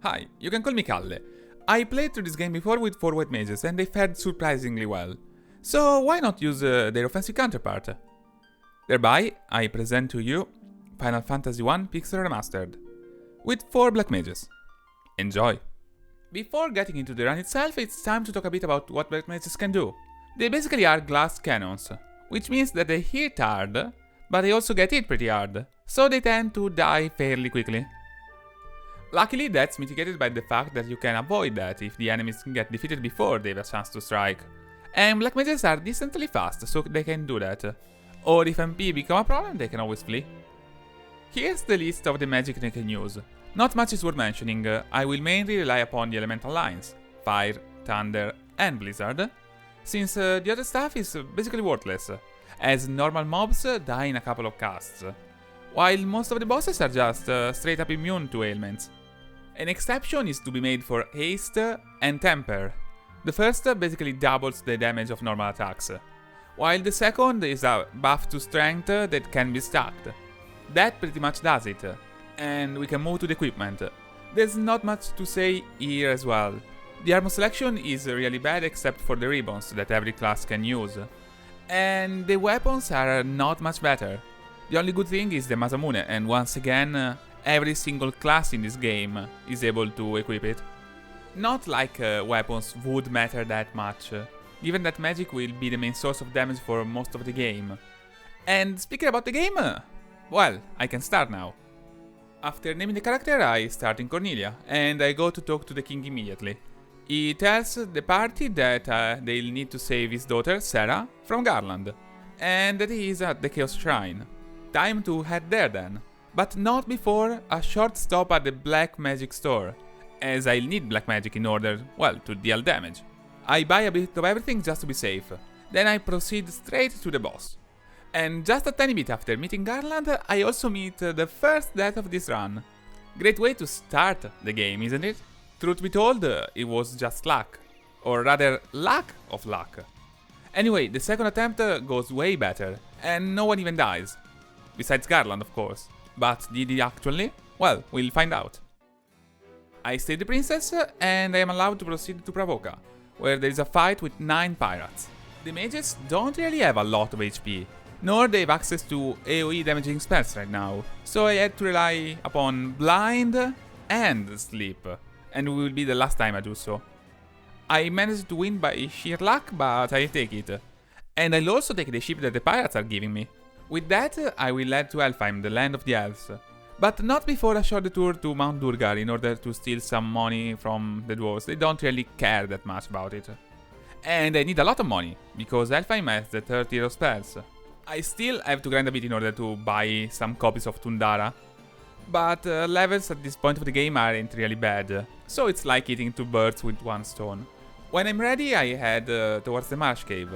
Hi, you can call me Kalle. I played through this game before with 4 white mages and they fared surprisingly well. So why not use their offensive counterpart? Thereby, I present to you Final Fantasy I Pixel Remastered, with 4 black mages. Enjoy! Before getting into the run itself, it's time to talk a bit about what black mages can do. They basically are glass cannons, which means that they hit hard, but they also get hit pretty hard, so they tend to die fairly quickly. Luckily, that's mitigated by the fact that you can avoid that if the enemies get defeated before they have a chance to strike. And black mages are decently fast, so they can do that. Or if MP become a problem, they can always flee. Here's the list of the magic they can use. Not much is worth mentioning, I will mainly rely upon the elemental lines, Fire, Thunder and Blizzard, since the other stuff is basically worthless, as normal mobs die in a couple of casts, while most of the bosses are just straight up immune to ailments. An exception is to be made for Haste and Temper. The first basically doubles the damage of normal attacks, while the second is a buff to strength that can be stacked. That pretty much does it, and we can move to the equipment. There's not much to say here as well. The armor selection is really bad except for the ribbons that every class can use, and the weapons are not much better. The only good thing is the Masamune, and once again, every single class in this game is able to equip it. Not like weapons would matter that much, given that magic will be the main source of damage for most of the game. And speaking about the game, well, I can start now. After naming the character, I start in Cornelia, and I go to talk to the king immediately. He tells the party that they'll need to save his daughter, Sarah, from Garland, and that he is at the Chaos Shrine. Time to head there then, but not before a short stop at the Black Magic store, as I'll need black magic in order, well, to deal damage. I buy a bit of everything just to be safe, then I proceed straight to the boss. And just a tiny bit after meeting Garland, I also meet the first death of this run. Great way to start the game, isn't it? Truth be told, it was just luck. Or rather, lack of luck. Anyway, the second attempt goes way better, and no one even dies. Besides Garland, of course. But did he actually? Well, we'll find out. I save the princess, and I am allowed to proceed to Pravoka, where there is a fight with 9 pirates. The mages don't really have a lot of HP, nor they have access to AoE damaging spells right now, so I had to rely upon Blind and Sleep, and it will be the last time I do so. I managed to win by sheer luck, but I take it. And I'll also take the ship that the pirates are giving me. With that, I will head to Helfheim, the land of the elves. But not before a short detour to Mount Durgar in order to steal some money from the dwarves. They don't really care that much about it. And I need a lot of money, because Helfheim has the 3rd tier of spells. I still have to grind a bit in order to buy some copies of Tundara. But levels at this point of the game aren't really bad, so it's like hitting 2 birds with 1 stone. When I'm ready, I head towards the Marsh Cave.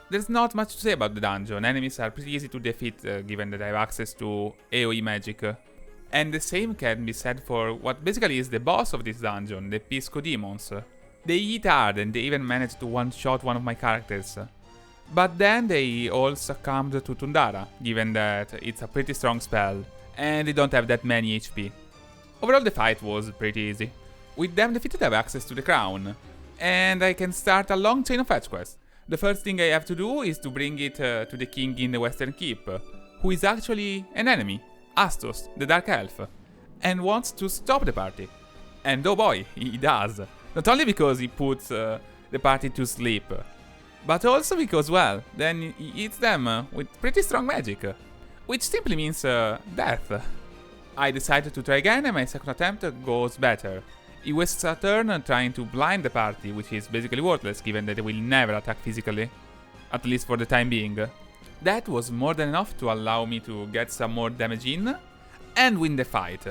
There's not much to say about the dungeon, enemies are pretty easy to defeat given that I have access to AoE magic. And the same can be said for what basically is the boss of this dungeon, the Pisco Demons. They hit hard and they even managed to one-shot one of my characters. But then they all succumbed to Tundara, given that it's a pretty strong spell, and they don't have that many HP. Overall the fight was pretty easy. With them defeated I have access to the crown, and I can start a long chain of fetch quests. The first thing I have to do is to bring it to the king in the Western Keep, who is actually an enemy, Astos, the Dark Elf, and wants to stop the party. And oh boy, he does. Not only because he puts the party to sleep, but also because, well, then he hits them with pretty strong magic, which simply means death. I decided to try again and my second attempt goes better. He wastes a turn trying to blind the party, which is basically worthless given that they will never attack physically, at least for the time being. That was more than enough to allow me to get some more damage in and win the fight.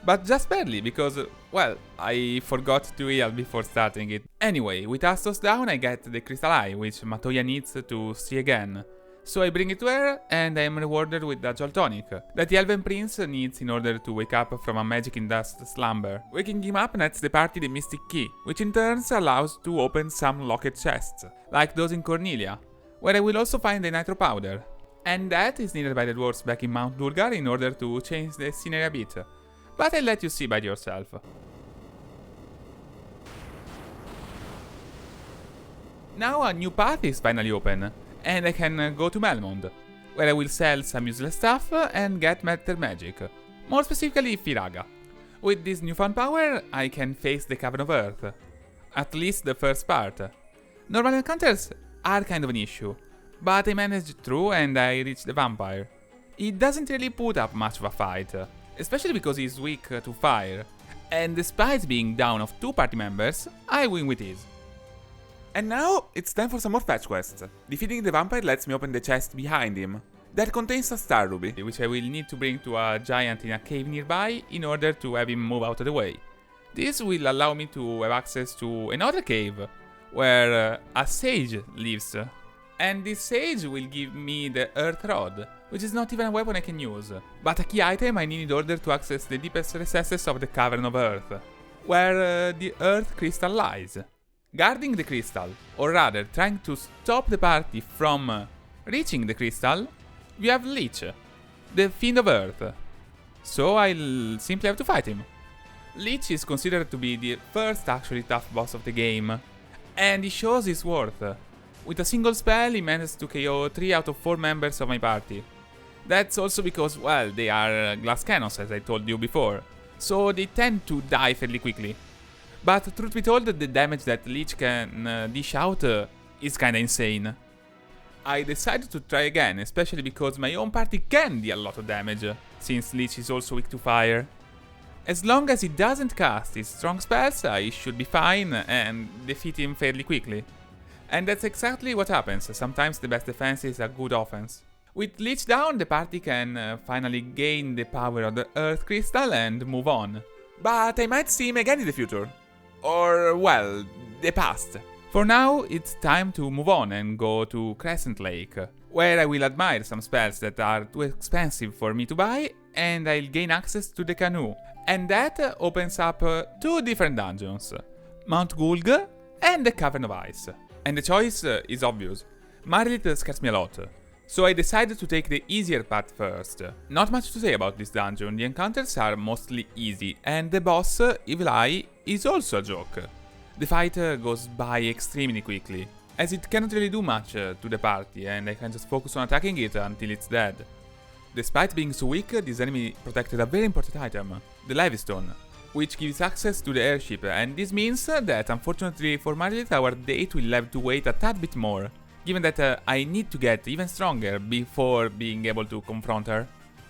But just barely, because, well, I forgot to heal before starting it. Anyway, with Astos down I get the Crystal Eye, which Matoya needs to see again. So I bring it to her, and I am rewarded with the Jol Tonic that the Elven Prince needs in order to wake up from a magic-induced slumber. Waking him up nets the party the Mystic Key, which in turn allows to open some locked chests, like those in Cornelia, where I will also find the Nitro Powder. And that is needed by the dwarves back in Mount Durgar in order to change the scenery a bit, but I'll let you see by yourself. Now a new path is finally open, and I can go to Melmond, where I will sell some useless stuff and get better magic. More specifically, Firaga. With this newfound power, I can face the Cavern of Earth. At least the first part. Normal encounters are kind of an issue, but I managed through and I reached the vampire. He doesn't really put up much of a fight, especially because he's weak to fire, and despite being down of 2 party members, I win with ease. And now, it's time for some more fetch quests. Defeating the vampire lets me open the chest behind him. That contains a star ruby, which I will need to bring to a giant in a cave nearby in order to have him move out of the way. This will allow me to have access to another cave, where a sage lives. And this sage will give me the earth rod, which is not even a weapon I can use, but a key item I need in order to access the deepest recesses of the Cavern of Earth, where the earth crystal lies. Guarding the crystal, or rather trying to stop the party from reaching the crystal, we have Lich, the Fiend of Earth. So I'll simply have to fight him. Lich is considered to be the first actually tough boss of the game, and he shows his worth. With a single spell, he manages to KO 3 out of 4 members of my party. That's also because, well, they are glass cannons, as I told you before, so they tend to die fairly quickly. But truth be told, the damage that Lich can dish out is kinda insane. I decided to try again, especially because my own party can deal a lot of damage, since Lich is also weak to fire. As long as he doesn't cast his strong spells, I should be fine and defeat him fairly quickly. And that's exactly what happens, sometimes the best defense is a good offense. With Lich down, the party can finally gain the power of the Earth Crystal and move on. But I might see him again in the future. Or, well, the past. For now, it's time to move on and go to Crescent Lake, where I will admire some spells that are too expensive for me to buy, and I'll gain access to the canoe. And that opens up 2 different dungeons, Mount Gulg and the Cavern of Ice. And the choice is obvious. Marilith scares me a lot, so I decided to take the easier path first. Not much to say about this dungeon, the encounters are mostly easy, and the boss, Evil Eye, is also a joke. The fight goes by extremely quickly, as it cannot really do much to the party, and I can just focus on attacking it until it's dead. Despite being so weak, this enemy protected a very important item, the Levistone, which gives access to the airship, and this means that unfortunately for Marilith our date will have to wait a tad bit more, given that I need to get even stronger before being able to confront her.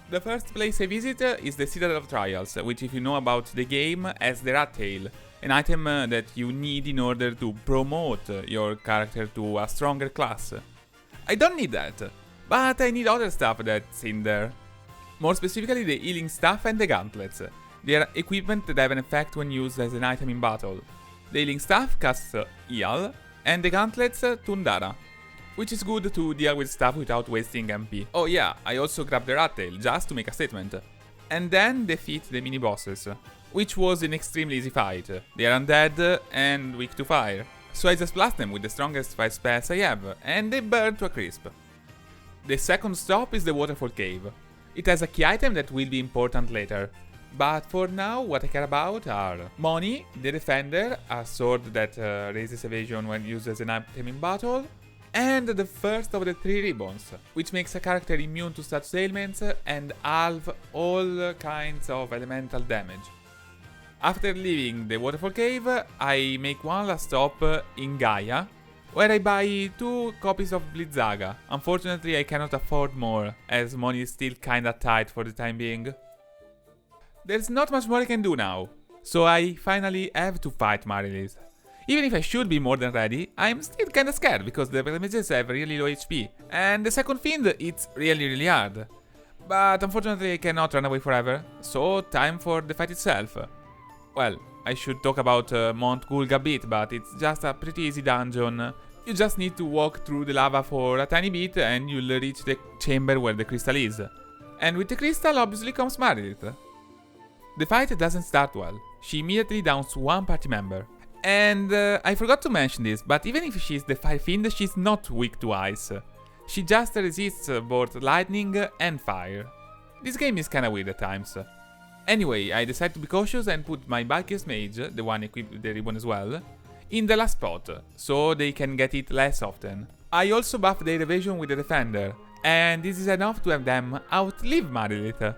The first place I visit is the Citadel of Trials, which if you know about the game has the Rat Tail, an item that you need in order to promote your character to a stronger class. I don't need that, but I need other stuff that's in there. More specifically the healing staff and the gauntlets. They are equipment that have an effect when used as an item in battle. The healing staff casts heal, and the gauntlets Tundara, which is good to deal with stuff without wasting MP. Oh yeah, I also grabbed the Rat Tail just to make a statement. And then defeat the mini-bosses, which was an extremely easy fight. They are undead and weak to fire, so I just blast them with the strongest 5 spells I have, and they burn to a crisp. The second stop is the Waterfall Cave. It has a key item that will be important later. But for now, what I care about are Moni, the Defender, a sword that raises evasion when used as an item in battle, and the first of the 3 ribbons, which makes a character immune to such ailments and halve all kinds of elemental damage. After leaving the Waterfall Cave, I make one last stop in Gaia, where I buy 2 copies of Blizzaga. Unfortunately, I cannot afford more, as money is still kinda tight for the time being. There's not much more I can do now, so I finally have to fight Marilith. Even if I should be more than ready, I'm still kinda scared because the mages have really low HP, and the second fiend, it's really hard. But unfortunately I cannot run away forever, so time for the fight itself. Well, I should talk about Mount Gulg a bit, but it's just a pretty easy dungeon. You just need to walk through the lava for a tiny bit and you'll reach the chamber where the crystal is. And with the crystal obviously comes Marilith. The fight doesn't start well. She immediately downs 1 party member. And I forgot to mention this, but even if she's the Fire Fiend, she's not weak to ice. She just resists both lightning and fire. This game is kinda weird at times. Anyway, I decided to be cautious and put my bulkiest mage, the one equipped with the ribbon as well, in the last spot, so they can get it less often. I also buffed their evasion with the defender, and this is enough to have them outlive Marilith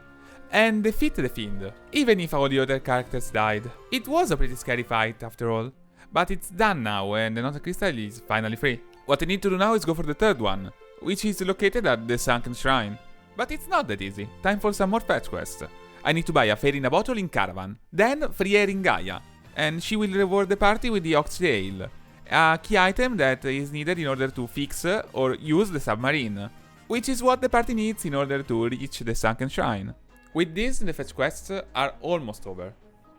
and defeat the Fiend, even if all the other characters died. It was a pretty scary fight after all, but it's done now and the Nota Crystal is finally free. What I need to do now is go for the third one, which is located at the Sunken Shrine. But it's not that easy. Time for some more fetch quests. I need to buy a fairy in a bottle in Caravan, then free her in Gaia, and she will reward the party with the Oxy Ale, a key item that is needed in order to fix or use the submarine, which is what the party needs in order to reach the Sunken Shrine. With this, the fetch quests are almost over.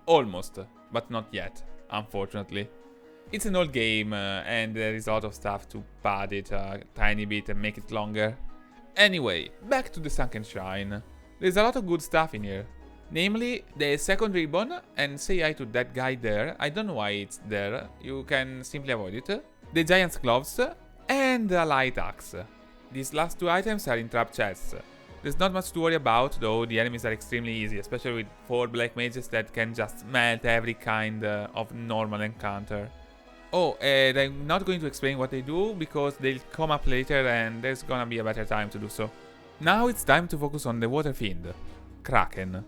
Almost, but not yet, unfortunately. It's an old game and there is a lot of stuff to pad it a tiny bit and make it longer. Anyway, back to the Sunken Shrine. There's a lot of good stuff in here. Namely, the second ribbon, and say hi to that guy there. I don't know why it's there, you can simply avoid it. The giant's gloves, and a light axe. These last two items are in trap chests. There's not much to worry about, though the enemies are extremely easy, especially with 4 black mages that can just melt every kind of normal encounter. Oh, and I'm not going to explain what they do, because they'll come up later and there's gonna be a better time to do so. Now it's time to focus on the Water Fiend, Kraken.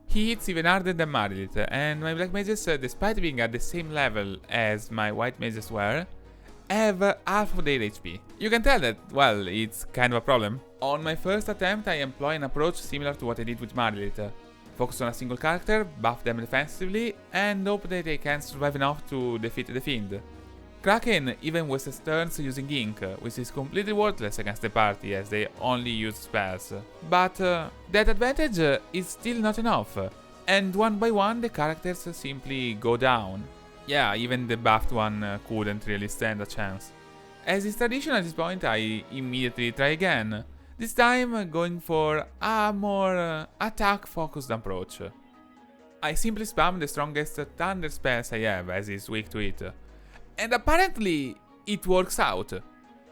He hits even harder than Marilith, and my black mages, despite being at the same level as my white mages were, have half of their HP. You can tell that, well, it's kind of a problem. On my first attempt, I employ an approach similar to what I did with Marilith. Focus on a single character, buff them defensively, and hope that they can survive enough to defeat the Fiend. Kraken even wastes turns using ink, which is completely worthless against the party as they only use spells. But that advantage is still not enough, and one by one the characters simply go down. Yeah, even the buffed one couldn't really stand a chance. As is tradition at this point, I immediately try again, this time going for a more attack-focused approach. I simply spam the strongest thunder spells I have, as is weak to it. And apparently, it works out.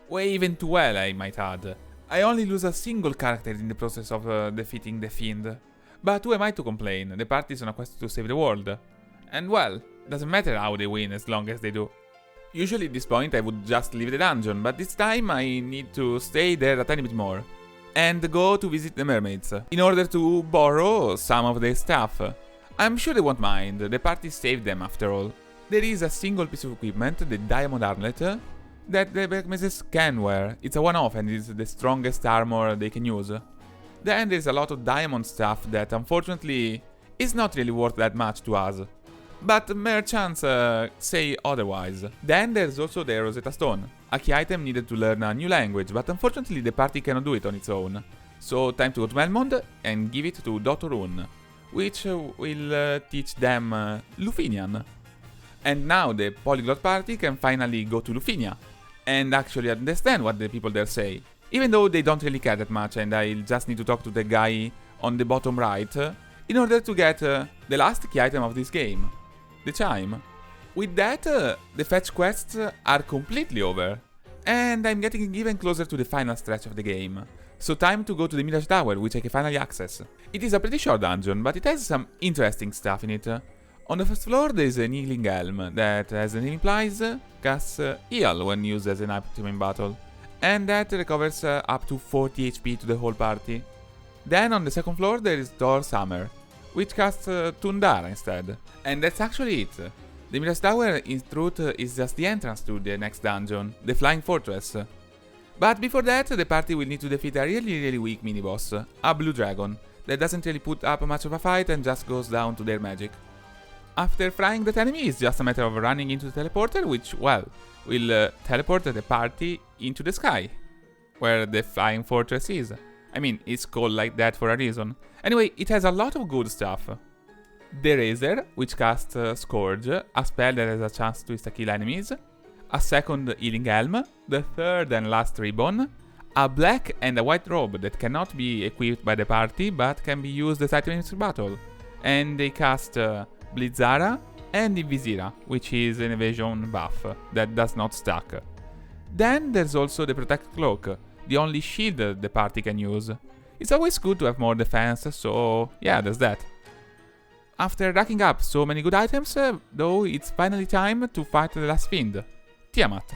Way even too well, I might add. I only lose a single character in the process of defeating the Fiend. But who am I to complain? The party is on a quest to save the world. And well, doesn't matter how they win as long as they do. Usually at this point I would just leave the dungeon, but this time I need to stay there a tiny bit more. And go to visit the mermaids, in order to borrow some of their stuff. I'm sure they won't mind, the party saved them after all. There is a single piece of equipment, the diamond armlet, that the black mages can wear. It's a one-off and is the strongest armor they can use. Then there's a lot of diamond stuff that unfortunately is not really worth that much to us. But merchants say otherwise. Then there's also the Rosetta Stone, a key item needed to learn a new language, but unfortunately the party cannot do it on its own. So time to go to Melmond and give it to Dr. Rune, which will teach them Lufinian. And now the polyglot party can finally go to Lufinia and actually understand what the people there say. Even though they don't really care that much and I'll just need to talk to the guy on the bottom right in order to get the last key item of this game. The chime. With that, the fetch quests are completely over, and I'm getting even closer to the final stretch of the game. So time to go to the Mirage Tower, which I can finally access. It is a pretty short dungeon, but it has some interesting stuff in it. On the first floor there is an healing helm that, as the name implies, casts heal when used as an item in battle, and that recovers up to 40 HP to the whole party. Then on the second floor there is Thor's hammer, which casts Tundara instead. And that's actually it. The Mirage Tower, in truth, is just the entrance to the next dungeon, the Flying Fortress. But before that, the party will need to defeat a really weak mini-boss, a blue dragon, that doesn't really put up much of a fight and just goes down to their magic. After frying that enemy, it's just a matter of running into the teleporter, which, well, will teleport the party into the sky, where the Flying Fortress is. I mean, it's called like that for a reason. Anyway, it has a lot of good stuff. The Razor, which casts Scourge, a spell that has a chance to insta-kill enemies. A second Healing Helm. The third and last Ribbon. A black and a white robe that cannot be equipped by the party, but can be used as items in battle. And they cast Blizzara and Invisira, which is an evasion buff that does not stack. Then there's also the Protect Cloak, the only shield the party can use. It's always good to have more defense, so yeah, there's that. After racking up so many good items, though, it's finally time to fight the last fiend, Tiamat.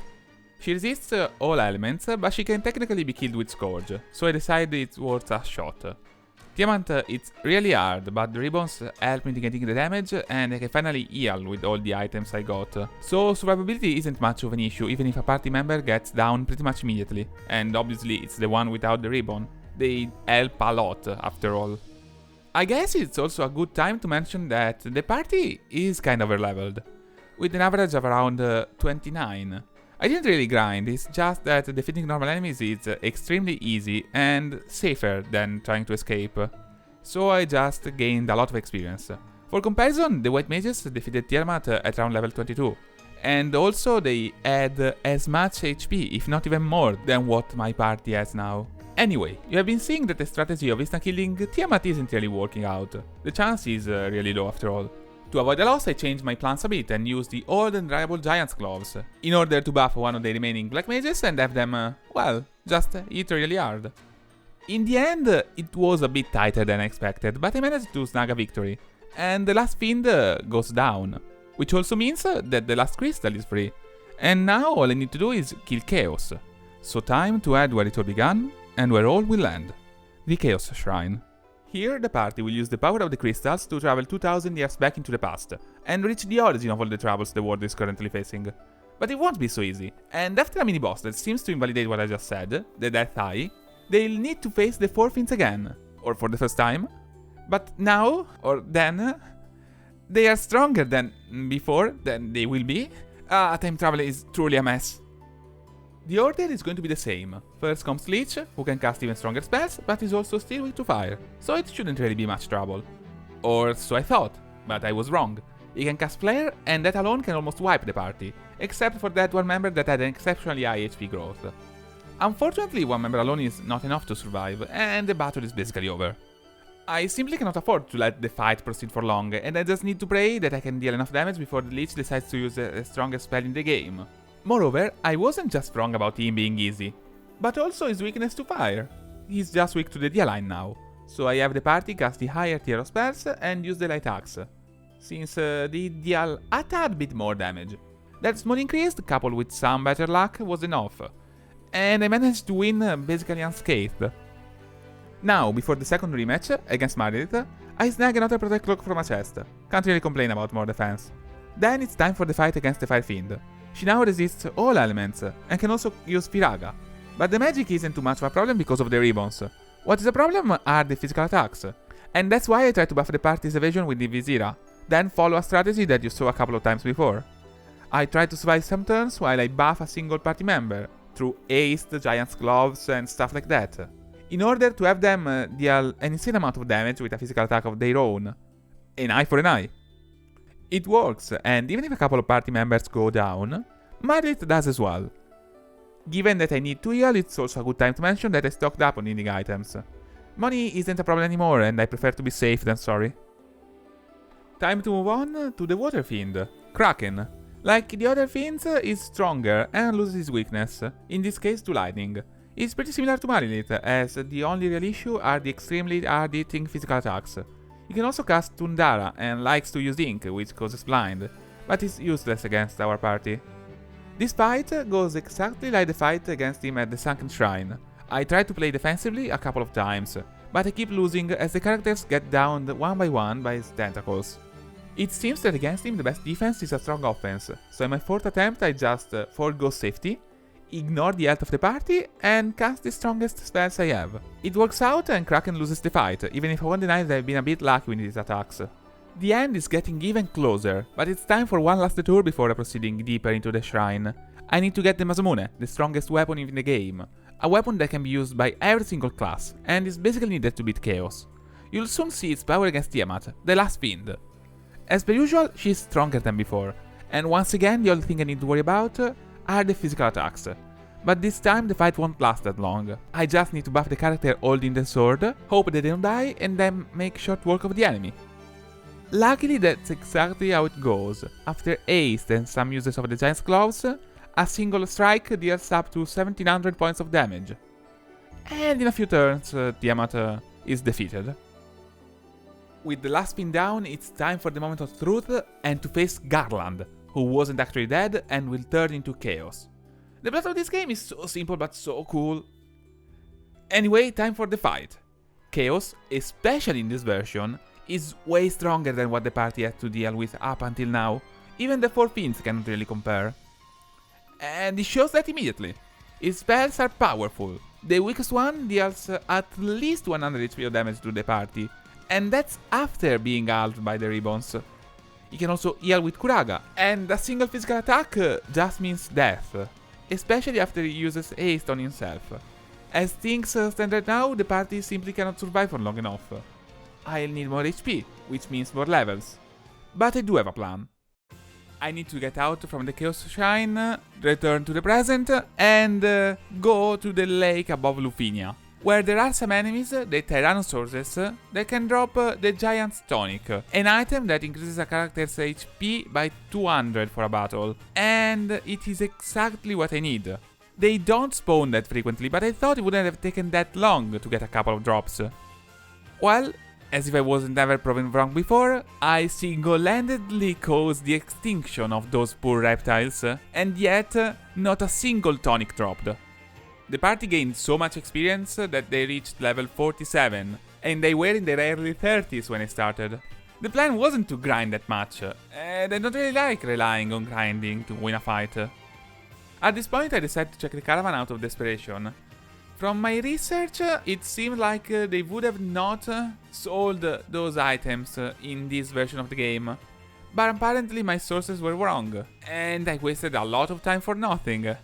She resists all elements, but she can technically be killed with Scourge, so I decided it's worth a shot. Tiamat, it's really hard, but the ribbons help mitigating the damage, and I can finally heal with all the items I got. So survivability isn't much of an issue, even if a party member gets down pretty much immediately, and obviously it's the one without the ribbon. They help a lot, after all. I guess it's also a good time to mention that the party is kind of overleveled, with an average of around 29. I didn't really grind, it's just that defeating normal enemies is extremely easy and safer than trying to escape, so I just gained a lot of experience. For comparison, the white mages defeated Tiamat at around level 22, and also they had as much HP, if not even more, than what my party has now. Anyway, you have been seeing that the strategy of instant killing Tiamat isn't really working out. The chance is really low after all. To avoid the loss, I changed my plans a bit and used the old and reliable Giant's Gloves, in order to buff one of the remaining black mages and have them, well, just hit really hard. In the end, it was a bit tighter than I expected, but I managed to snag a victory, and the last fiend goes down, which also means that the last crystal is free, and now all I need to do is kill Chaos. So time to head where it all began, and where all will end, the Chaos Shrine. Here, the party will use the power of the crystals to travel 2000 years back into the past, and reach the origin of all the troubles the world is currently facing. But it won't be so easy, and after a mini-boss that seems to invalidate what I just said, the Death Eye, they'll need to face the 4 fiends again, or for the first time. But now, or then, they are stronger than before, than they will be. Time travel is truly a mess. The order is going to be the same. First comes Leech, who can cast even stronger spells, but is also still weak to fire, so it shouldn't really be much trouble. Or so I thought, but I was wrong. He can cast Flare, and that alone can almost wipe the party, except for that one member that had an exceptionally high HP growth. Unfortunately, one member alone is not enough to survive, and the battle is basically over. I simply cannot afford to let the fight proceed for long, and I just need to pray that I can deal enough damage before the Leech decides to use the strongest spell in the game. Moreover, I wasn't just wrong about him being easy, but also his weakness to fire. He's just weak to the Dia line now, so I have the party cast the higher tier of spells and use the light axe, since they deal a tad bit more damage. That small increase, coupled with some better luck, was enough, and I managed to win basically unscathed. Now, before the second rematch against Marilith, I snag another Protect Cloak from a chest. Can't really complain about more defense. Then it's time for the fight against the Fire Fiend. She now resists all elements, and can also use Firaga. But the magic isn't too much of a problem because of the ribbons. What is a problem are the physical attacks, and that's why I try to buff the party's evasion with the Visira, then follow a strategy that you saw a couple of times before. I try to survive some turns while I buff a single party member, through haste, Giant's Gloves, and stuff like that, in order to have them deal an insane amount of damage with a physical attack of their own. An eye for an eye. It works, and even if a couple of party members go down, Marilith does as well. Given that I need to heal, it's also a good time to mention that I stocked up on healing items. Money isn't a problem anymore, and I prefer to be safe than sorry. Time to move on to the Water Fiend, Kraken. Like the other fiends, is stronger and loses his weakness, in this case to lightning. It's pretty similar to Marilith, as the only real issue are the extremely hard-hitting physical attacks. He can also cast Tundara and likes to use Ink, which causes blind, but is useless against our party. This fight goes exactly like the fight against him at the Sunken Shrine. I try to play defensively a couple of times, but I keep losing as the characters get downed one by one by his tentacles. It seems that against him the best defense is a strong offense, so in my fourth attempt I just forgo safety, ignore the health of the party, and cast the strongest spells I have. It works out and Kraken loses the fight, even if I won't deny that I've been a bit lucky with his attacks. The end is getting even closer, but it's time for one last detour before proceeding deeper into the shrine. I need to get the Masamune, the strongest weapon in the game. A weapon that can be used by every single class, and is basically needed to beat Chaos. You'll soon see its power against Tiamat, the last fiend. As per usual, she's stronger than before, and once again the only thing I need to worry about are the physical attacks. But this time the fight won't last that long. I just need to buff the character holding the sword, hope that they don't die, and then make short work of the enemy. Luckily that's exactly how it goes. After haste and some uses of the Giant's Gloves, a single strike deals up to 1700 points of damage. And in a few turns, Tiamat is defeated. With the last pin down, it's time for the moment of truth and to face Garland, who wasn't actually dead and will turn into chaos. The plot of this game is so simple but so cool. Anyway, time for the fight. Chaos, especially in this version, is way stronger than what the party had to deal with up until now. Even the 4 pins cannot really compare. And it shows that immediately. His spells are powerful. The weakest one deals at least 100 HP of damage to the party, and that's after being halved by the ribbons. He can also heal with Kuraga, and a single physical attack just means death, especially after he uses haste on himself. As things stand right now, the party simply cannot survive for long enough. I'll need more HP, which means more levels. But I do have a plan. I need to get out from the Chaos Shrine, return to the present, and go to the lake above Lufinia, where there are some enemies, the Tyrannosaurus, that can drop the Giant's Tonic, an item that increases a character's HP by 200 for a battle, and it is exactly what I need. They don't spawn that frequently, but I thought it wouldn't have taken that long to get a couple of drops. Well, as if I wasn't ever proven wrong before, I single-handedly caused the extinction of those poor reptiles, and yet not a single tonic dropped. The party gained so much experience that they reached level 47, and they were in their early 30s when I started. The plan wasn't to grind that much, and I don't really like relying on grinding to win a fight. At this point I decided to check the caravan out of desperation. From my research, it seemed like they would have not sold those items in this version of the game. But apparently my sources were wrong, and I wasted a lot of time for nothing.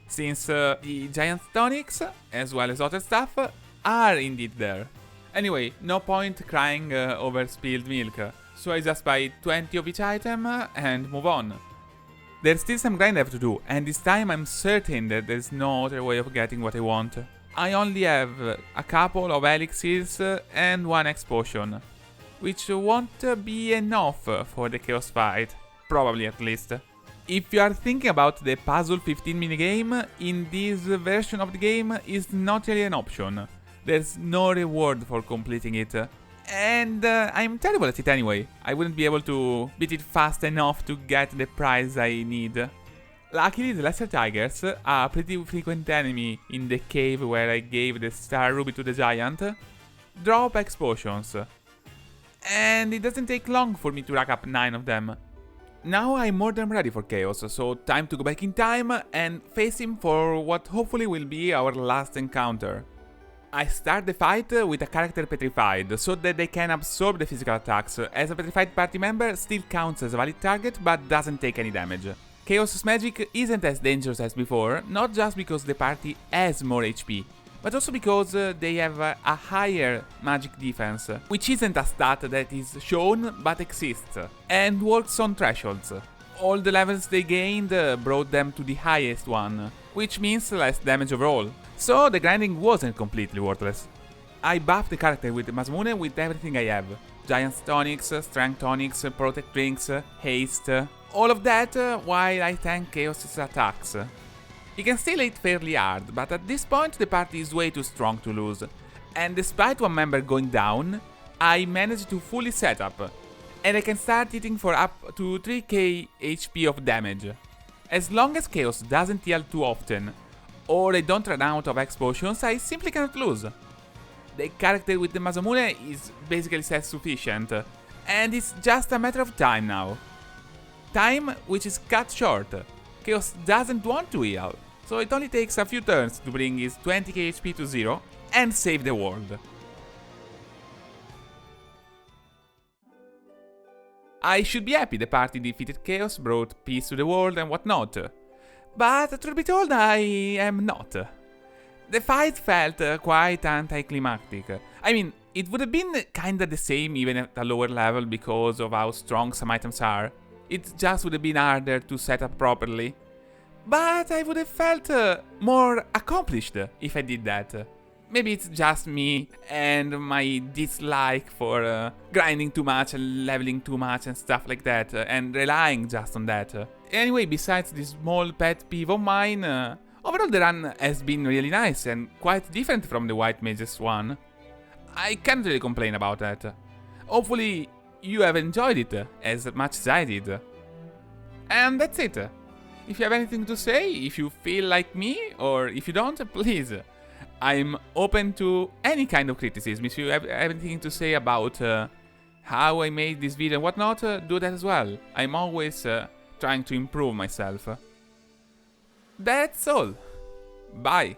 Since the Giant Tonics, as well as other stuff, are indeed there. Anyway, no point crying over spilled milk, so I just buy 20 of each item and move on. There's still some grind I have to do, and this time I'm certain that there's no other way of getting what I want. I only have a couple of elixirs and 1 X potion, which won't be enough for the chaos fight, probably at least. If you are thinking about the puzzle 15 minigame, in this version of the game is not really an option. There's no reward for completing it. And I'm terrible at it anyway. I wouldn't be able to beat it fast enough to get the prize I need. Luckily, the Lesser Tigers, a pretty frequent enemy in the cave where I gave the Star Ruby to the Giant, drop X potions. And it doesn't take long for me to rack up 9 of them. Now I'm more than ready for Chaos, so time to go back in time and face him for what hopefully will be our last encounter. I start the fight with a character petrified, so that they can absorb the physical attacks, as a petrified party member still counts as a valid target but doesn't take any damage. Chaos' magic isn't as dangerous as before, not just because the party has more HP, but also because they have a higher magic defense, which isn't a stat that is shown but exists, and works on thresholds. All the levels they gained brought them to the highest one, which means less damage overall. So the grinding wasn't completely worthless. I buffed the character with Masamune with everything I have. Giant Tonics, Strength Tonics, Protect Drinks, Haste, all of that while I tank Chaos' attacks. He can still hit fairly hard, but at this point the party is way too strong to lose. And despite one member going down, I managed to fully set up. And I can start hitting for up to 3k HP of damage. As long as Chaos doesn't heal too often, or I don't run out of X potions, I simply cannot lose. The character with the Masamune is basically self-sufficient, and it's just a matter of time now. Time which is cut short. Chaos doesn't want to heal, so it only takes a few turns to bring his 20k HP to 0 and save the world. I should be happy the party defeated Chaos, brought peace to the world and whatnot. But truth be told, I am not. The fight felt quite anticlimactic. I mean, it would have been kinda the same even at a lower level because of how strong some items are. It just would have been harder to set up properly. But I would have felt more accomplished if I did that. Maybe it's just me and my dislike for grinding too much and leveling too much and stuff like that, and relying just on that. Anyway, besides this small pet peeve of mine, overall the run has been really nice and quite different from the White Mages one. I can't really complain about that. Hopefully you have enjoyed it as much as I did. And that's it. If you have anything to say, if you feel like me, or if you don't, please. I'm open to any kind of criticism. If you have anything to say about how I made this video and whatnot, do that as well. I'm always trying to improve myself. That's all. Bye.